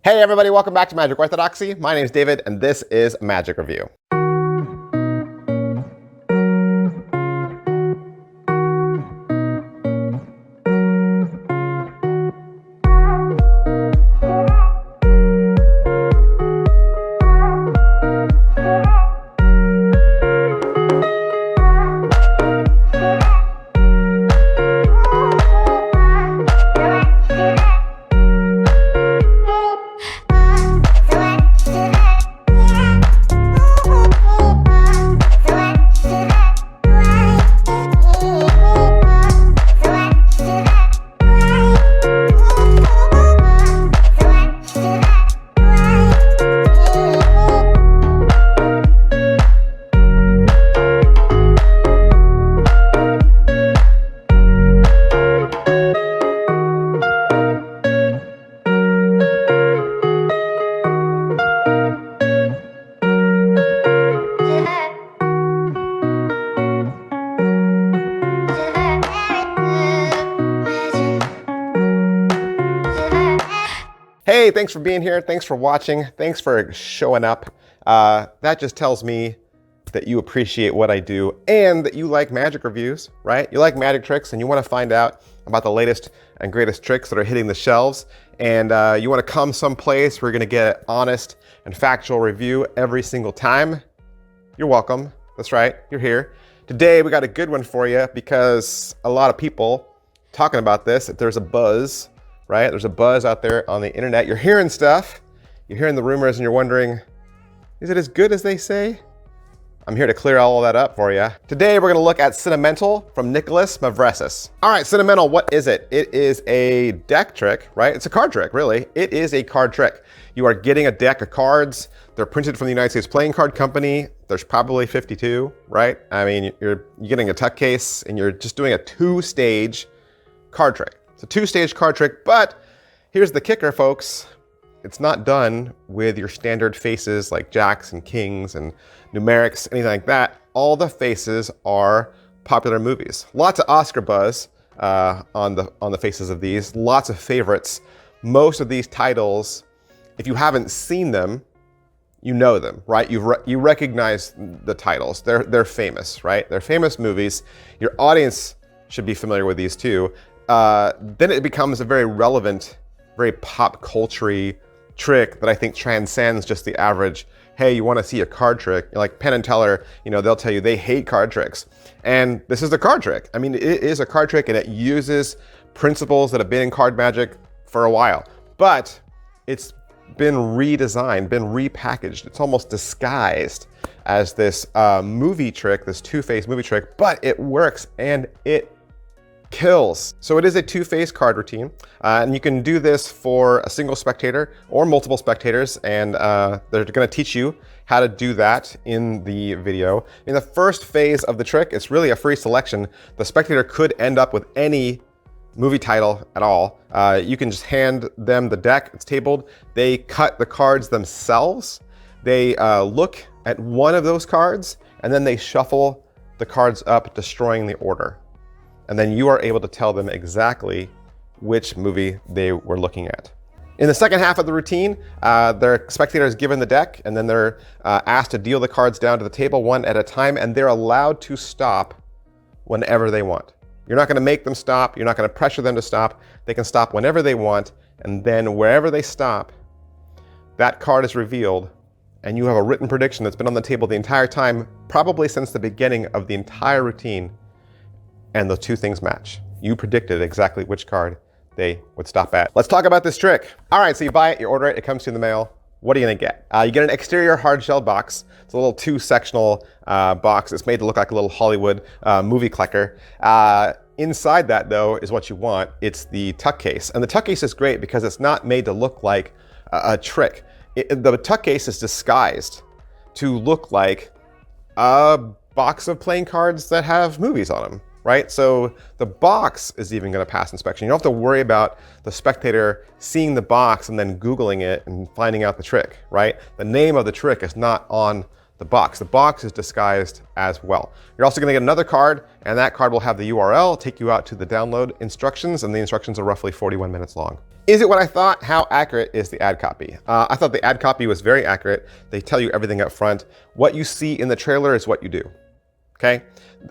Hey everybody, welcome back to Magic Orthodoxy. My name is David and this is Magic Review. Hey, thanks for being here. Thanks for watching. Thanks for showing up. That just tells me that you appreciate what I do and that you like magic reviews, right? You like magic tricks and you want to find out about the latest and greatest tricks that are hitting the shelves. And you want to come someplace where you're going to get an honest and factual review every single time. You're welcome. That's right. You're here. Today, we got a good one for you because a lot of people talking about this, that there's a buzz, right? There's a buzz out there on the internet. You're hearing stuff, you're hearing the rumors and you're wondering, is it as good as they say? I'm here to clear all of that up for you. Today, we're gonna look at CineMental from Nikolas Mavresis. All right, CineMental, what is it? It is a deck trick, right? It's a card trick, really. It is a card trick. You are getting a deck of cards. They're printed from the United States Playing Card Company. There's probably 52, right? I mean, you're getting a tuck case and you're just doing a two-stage card trick. It's a two-stage card trick, but here's the kicker, folks. It's not done with your standard faces like jacks and kings and numerics, anything like that. All the faces are popular movies. Lots of Oscar buzz on the faces of these. Lots of favorites. Most of these titles, if you haven't seen them, you know them, right? You recognize the titles. They're famous, right? They're famous movies. Your audience should be familiar with these too. Then it becomes a very relevant, very pop culture-y trick that I think transcends just the average, hey, you want to see a card trick? Like Penn and Teller, they'll tell you they hate card tricks. And this is the card trick. I mean, it is a card trick and it uses principles that have been in card magic for a while. But it's been redesigned, been repackaged. It's almost disguised as this movie trick, this two-face movie trick, but it works and it kills. So it is a two-phase card routine, and you can do this for a single spectator or multiple spectators, and they're going to teach you how to do that in the video. In the first phase of the trick, it's really a free selection. The spectator could end up with any movie title at all. You can just hand them the deck, it's tabled. They cut the cards themselves. They look at one of those cards, and then they shuffle the cards up, destroying the order. And then you are able to tell them exactly which movie they were looking at. In the second half of the routine, their spectator is given the deck, and then they're asked to deal the cards down to the table one at a time, and they're allowed to stop whenever they want. You're not gonna make them stop, you're not gonna pressure them to stop. They can stop whenever they want, and then wherever they stop, that card is revealed, and you have a written prediction that's been on the table the entire time, probably since the beginning of the entire routine. And the two things match. You predicted exactly which card they would stop at. Let's talk about this trick. All right, so you buy it, you order it, it comes to you in the mail. What are you gonna get? You get an exterior hard-shelled box. It's a little two-sectional box. It's made to look like a little Hollywood movie collector. Inside that, though, is what you want. It's the tuck case. And the tuck case is great because it's not made to look like a trick. The tuck case is disguised to look like a box of playing cards that have movies on them. Right? So the box is even going to pass inspection. You don't have to worry about the spectator seeing the box and then Googling it and finding out the trick, right? The name of the trick is not on the box. The box is disguised as well. You're also gonna get another card, and that card will have the URL, take you out to the download instructions, and the instructions are roughly 41 minutes long. Is it what I thought? How accurate is the ad copy? I thought the ad copy was very accurate. They tell you everything up front. What you see in the trailer is what you do, okay?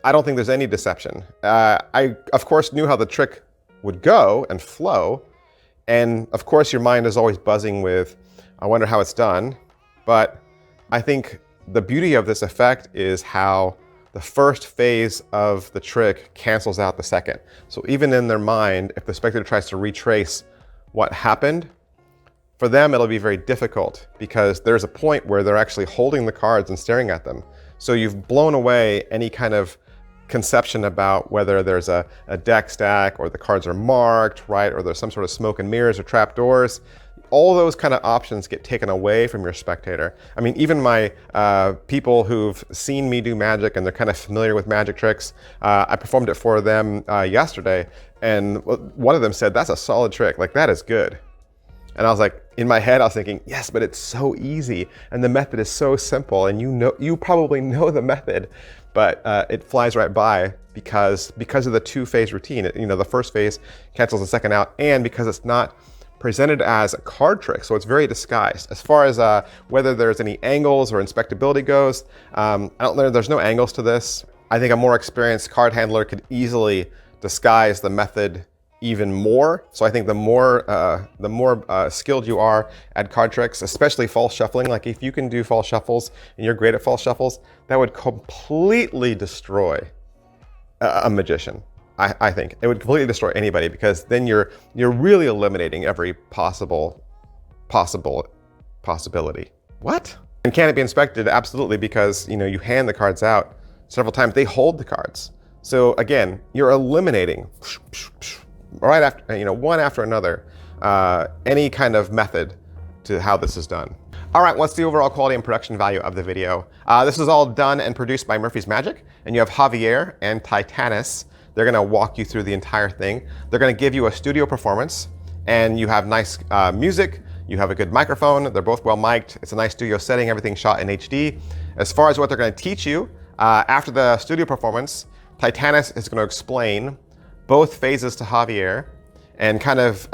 I don't think there's any deception. I, of course, knew how the trick would go and flow, and of course your mind is always buzzing with, I wonder how it's done, but I think the beauty of this effect is how the first phase of the trick cancels out the second. So even in their mind, if the spectator tries to retrace what happened, for them it'll be very difficult because there's a point where they're actually holding the cards and staring at them. So you've blown away any kind of conception about whether there's a deck stack or the cards are marked, right? Or there's some sort of smoke and mirrors or trapdoors. All those kind of options get taken away from your spectator. I mean, even my people who've seen me do magic and they're kind of familiar with magic tricks, I performed it for them yesterday, and one of them said, that's a solid trick, like that is good. And I was like, in my head, I was thinking, yes, but it's so easy, and the method is so simple, and you probably know the method, but it flies right by because of the two-phase routine. The first phase cancels the second out, and because it's not presented as a card trick, so it's very disguised. As far as whether there's any angles or inspectability goes, there's no angles to this. I think a more experienced card handler could easily disguise the method even more. So I think the more skilled you are at card tricks, especially false shuffling, like if you can do false shuffles and you're great at false shuffles, that would completely destroy a magician. I think it would completely destroy anybody, because then you're really eliminating every possibility. What? And can it be inspected? Absolutely, because you hand the cards out several times. They hold the cards. So again, you're eliminating right after one after another any kind of method to how this is done. All right, what's the overall quality and production value of the video? This is all done and produced by Murphy's Magic, and you have Javier and Titanus. They're gonna walk you through the entire thing. They're gonna give you a studio performance, and you have nice music, you have a good microphone, they're both well mic'd, it's a nice studio setting, everything's shot in HD. As far as what they're gonna teach you, after the studio performance, Titanus is gonna explain both phases to Javier, and kind of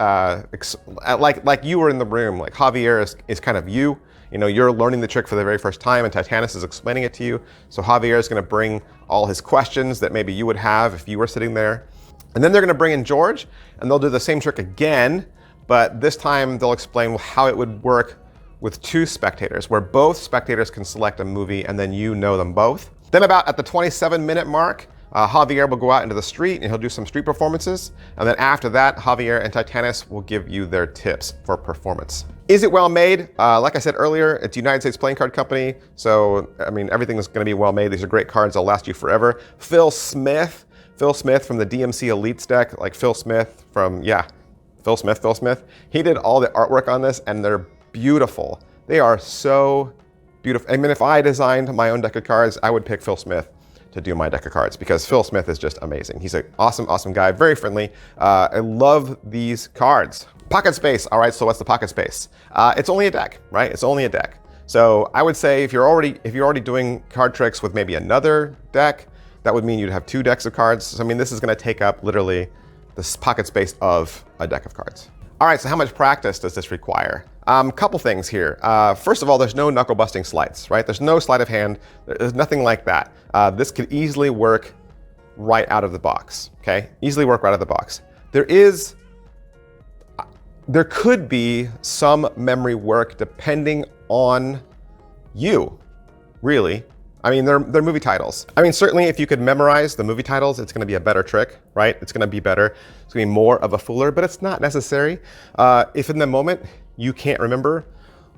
like you were in the room, like Javier is kind of you. You're learning the trick for the very first time, and Titanus is explaining it to you. So Javier is going to bring all his questions that maybe you would have if you were sitting there. And then they're going to bring in George, and they'll do the same trick again, but this time they'll explain how it would work with two spectators, where both spectators can select a movie and then you know them both. Then about at the 27-minute mark, Javier will go out into the street and he'll do some street performances. And then after that, Javier and Titanus will give you their tips for performance. Is it well made? Like I said earlier, it's United States Playing Card Company. So, I mean, everything is gonna be well made. These are great cards, they'll last you forever. Phil Smith from the DMC Elites deck, like Phil Smith. He did all the artwork on this, and they're beautiful. They are so beautiful. I mean, if I designed my own deck of cards, I would pick Phil Smith to do my deck of cards, because Phil Smith is just amazing. He's an awesome guy, very friendly. I love these cards. Pocket space, all right, so what's the pocket space? It's only a deck, right? It's only a deck. So I would say if you're already doing card tricks with maybe another deck, that would mean you'd have two decks of cards. So I mean, this is gonna take up literally the pocket space of a deck of cards. All right, so how much practice does this require? Couple things here. First of all, there's no knuckle busting sleights, right? There's no sleight of hand. There's nothing like that. This could easily work right out of the box, okay? Easily work right out of the box. There could be some memory work depending on you, really. I mean, they're movie titles. I mean, certainly if you could memorize the movie titles, it's gonna be a better trick, right? It's gonna be better. It's gonna be more of a fooler, but it's not necessary. If in the moment you can't remember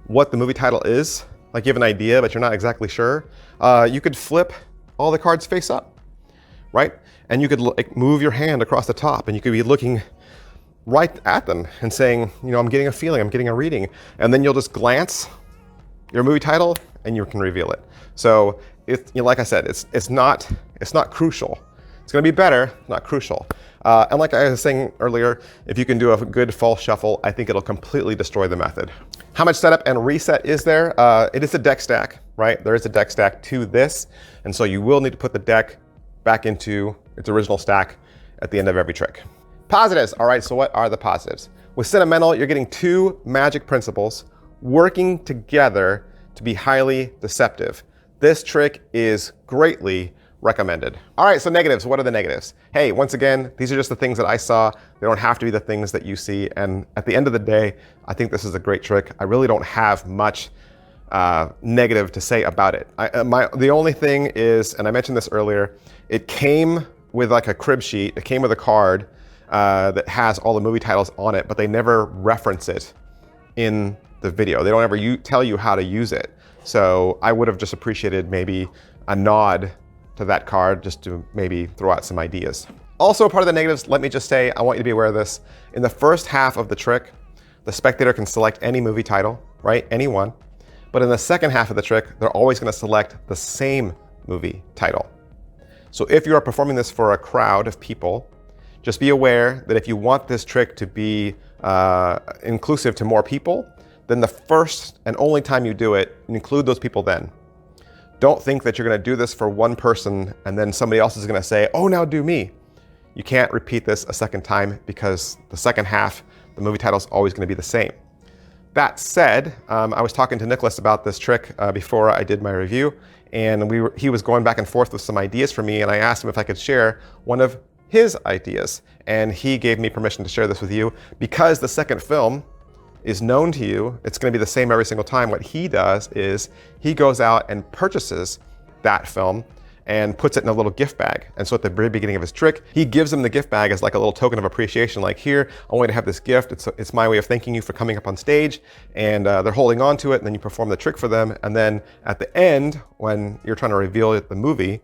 what the movie title is, like you have an idea, but you're not exactly sure, you could flip all the cards face up, right? And you could move your hand across the top, and you could be looking right at them and saying, I'm getting a feeling, I'm getting a reading. And then you'll just glance your movie title and you can reveal it. So like I said, it's not crucial. It's gonna be better, not crucial. And like I was saying earlier, if you can do a good false shuffle, I think it'll completely destroy the method. How much setup and reset is there? It is a deck stack, right? There is a deck stack to this. And so you will need to put the deck back into its original stack at the end of every trick. Positives. All right, so what are the positives? With CineMental, you're getting two magic principles working together to be highly deceptive. This trick is greatly recommended. All right, so negatives. What are the negatives? Hey, once again, these are just the things that I saw. They don't have to be the things that you see. And at the end of the day, I think this is a great trick. I really don't have much negative to say about it. The only thing is, and I mentioned this earlier, it came with like a crib sheet. It came with a card that has all the movie titles on it, but they never reference it in the video. They don't ever tell you how to use it. So I would have just appreciated maybe a nod to that card just to maybe throw out some ideas. Also, part of the negatives, let me just say, I want you to be aware of this. In the first half of the trick, the spectator can select any movie title, right? Any one. But in the second half of the trick, they're always going to select the same movie title. So if you are performing this for a crowd of people, just be aware that if you want this trick to be inclusive to more people, then the first and only time you do it, include those people then. Don't think that you're going to do this for one person and then somebody else is going to say, oh, now do me. You can't repeat this a second time because the second half, the movie title is always going to be the same. That said, I was talking to Nikolas about this trick before I did my review, and he was going back and forth with some ideas for me, and I asked him if I could share one of his ideas. And he gave me permission to share this with you because the second film is known to you. It's going to be the same every single time. What he does is he goes out and purchases that film and puts it in a little gift bag. And so at the very beginning of his trick, he gives them the gift bag as like a little token of appreciation. Like, here, I want you to have this gift. It's my way of thanking you for coming up on stage. And they're holding on to it, and then you perform the trick for them. And then at the end, when you're trying to reveal the movie,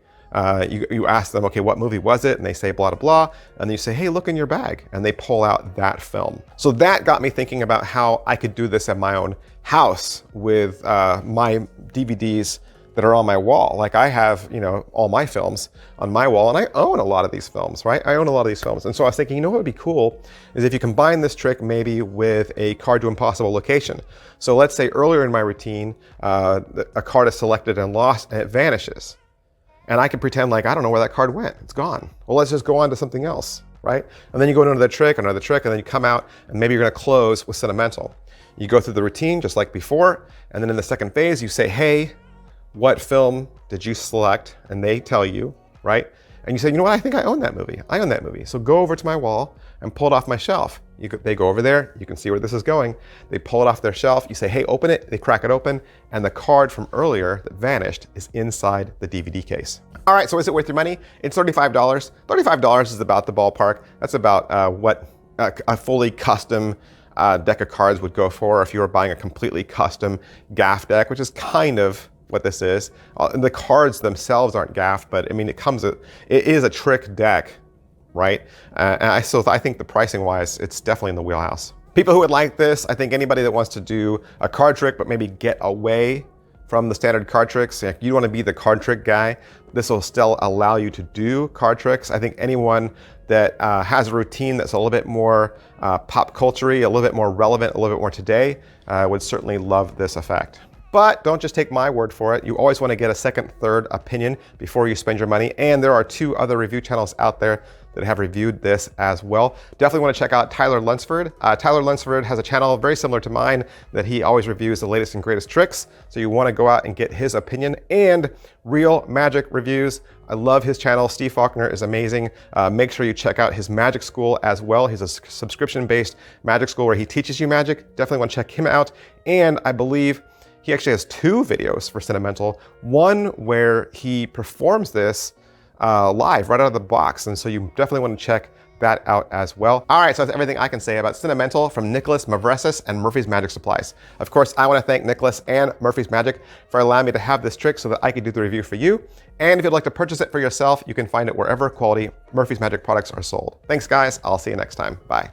you ask them, okay, what movie was it? And they say blah, blah, blah. And then you say, hey, look in your bag. And they pull out that film. So that got me thinking about how I could do this at my own house with my DVDs that are on my wall. Like, I have, all my films on my wall, and I own a lot of these films, right? I own a lot of these films. And so I was thinking, what would be cool is if you combine this trick maybe with a card to impossible location. So let's say earlier in my routine, a card is selected and lost and it vanishes. And I can pretend like, I don't know where that card went. It's gone. Well, let's just go on to something else, right? And then you go into another trick, and then you come out, and maybe you're gonna close with CineMental. You go through the routine just like before, and then in the second phase, you say, hey, what film did you select? And they tell you, right? And you say, you know what, I think I own that movie. I own that movie. So go over to my wall and pull it off my shelf. They go over there, you can see where this is going. They pull it off their shelf, you say, hey, open it, they crack it open, and the card from earlier that vanished is inside the DVD case. All right, so is it worth your money? It's $35. $35 is about the ballpark. That's about what a fully custom deck of cards would go for if you were buying a completely custom gaff deck, which is kind of what this is. The cards themselves aren't gaff, but I mean, it is a trick deck, right? And I think the pricing wise, it's definitely in the wheelhouse. People who would like this, I think anybody that wants to do a card trick, but maybe get away from the standard card tricks, like you want to be the card trick guy, this will still allow you to do card tricks. I think anyone that has a routine that's a little bit more pop culture-y, a little bit more relevant, a little bit more today, would certainly love this effect. But don't just take my word for it. You always want to get a second, third opinion before you spend your money. And there are 2 other review channels out there that have reviewed this as well. Definitely want to check out Tyler Lunsford. Tyler Lunsford has a channel very similar to mine that he always reviews the latest and greatest tricks. So you want to go out and get his opinion and real magic reviews. I love his channel. Steve Faulkner is amazing. Make sure you check out his magic school as well. He's a subscription-based magic school where he teaches you magic. Definitely want to check him out. And I believe he actually has 2 videos for CineMental. One where he performs this live right out of the box. And so you definitely want to check that out as well. All right, so that's everything I can say about CineMental from Nikolas Mavresis and Murphy's Magic Supplies. Of course, I want to thank Nikolas and Murphy's Magic for allowing me to have this trick so that I could do the review for you. And if you'd like to purchase it for yourself, you can find it wherever quality Murphy's Magic products are sold. Thanks, guys. I'll see you next time. Bye.